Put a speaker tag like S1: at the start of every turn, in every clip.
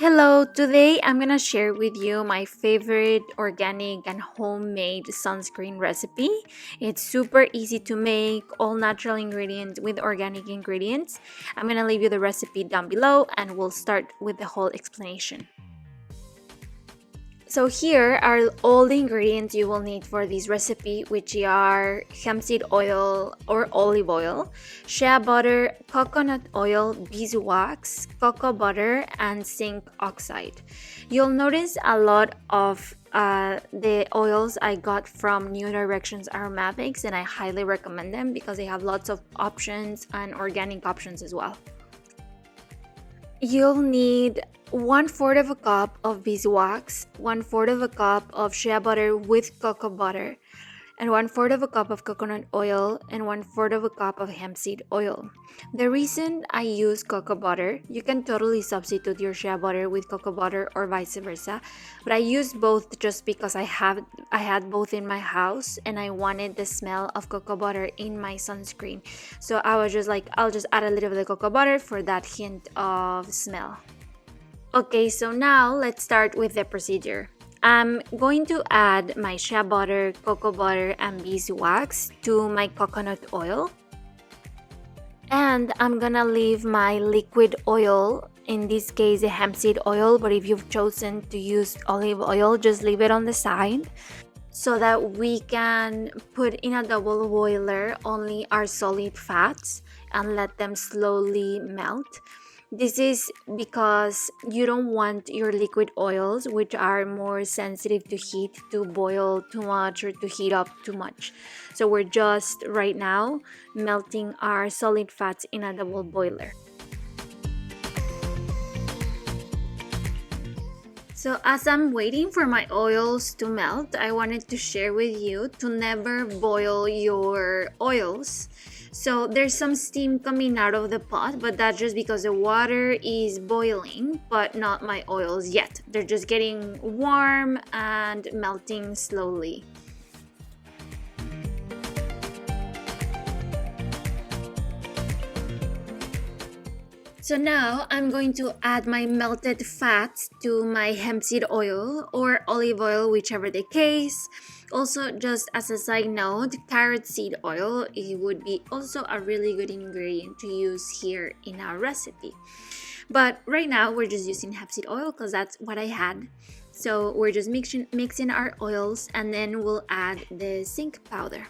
S1: Hello, today I'm gonna share with you my favorite organic and homemade sunscreen recipe. It's super easy to make, all natural ingredients with organic ingredients. I'm gonna leave you the recipe down below and we'll start with the whole explanation. So here are all the ingredients you will need for this recipe, which are hemp seed oil or olive oil, shea butter, coconut oil, beeswax, cocoa butter, and zinc oxide. You'll notice a lot of the oils I got from New Directions Aromatics, and I highly recommend them because they have lots of options and organic options as well. You'll need 1/4 of a cup of beeswax, 1/4 of a cup of shea butter with cocoa butter, and 1/4 of a cup of coconut oil, and 1/4 of a cup of hemp seed oil. The reason I use cocoa butter, you can totally substitute your shea butter with cocoa butter or vice versa, but I used both just because I had both in my house and I wanted the smell of cocoa butter in my sunscreen. So I was just like, I'll just add a little bit of cocoa butter for that hint of smell. Okay, so now let's start with the procedure. I'm going to add my shea butter, cocoa butter, and beeswax to my coconut oil. And I'm gonna leave my liquid oil, in this case the hemp seed oil, but if you've chosen to use olive oil, just leave it on the side so that we can put in a double boiler only our solid fats and let them slowly melt. This is because you don't want your liquid oils, which are more sensitive to heat, to boil too much or to heat up too much. So we're just right now melting our solid fats in a double boiler. So as I'm waiting for my oils to melt, I wanted to share with you to never boil your oils. So there's some steam coming out of the pot, but that's just because the water is boiling, but not my oils yet. They're just getting warm and melting slowly. So now I'm going to add my melted fats to my hemp seed oil or olive oil, whichever the case. Also, just as a side note, carrot seed oil, it would be also a really good ingredient to use here in our recipe. But right now we're just using hemp seed oil because that's what I had. So we're just mixing our oils, and then we'll add the zinc powder.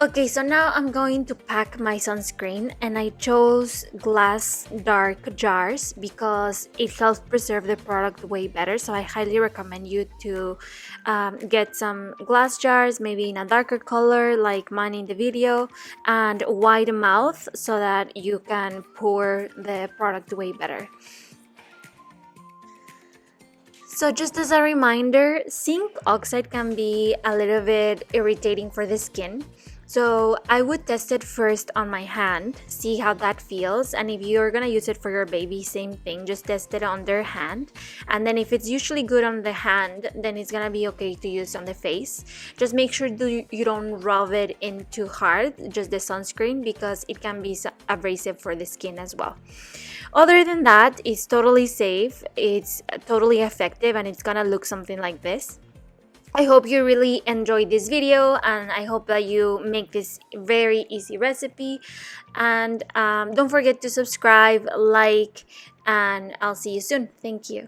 S1: Okay, so now I'm going to pack my sunscreen, and I chose glass dark jars because it helps preserve the product way better. So I highly recommend you to get some glass jars, maybe in a darker color like mine in the video, and wide mouth so that you can pour the product way better. So just as a reminder, zinc oxide can be a little bit irritating for the skin. So I would test it first on my hand, see how that feels, and if you're gonna use it for your baby, same thing, just test it on their hand. And then if it's usually good on the hand, then it's gonna be okay to use on the face. Just make sure you don't rub it in too hard, just the sunscreen, because it can be abrasive for the skin as well. Other than that, it's totally safe, it's totally effective, and it's gonna look something like this. I hope you really enjoyed this video, and I hope that you make this very easy recipe. And don't forget to subscribe, like, and I'll see you soon. Thank you.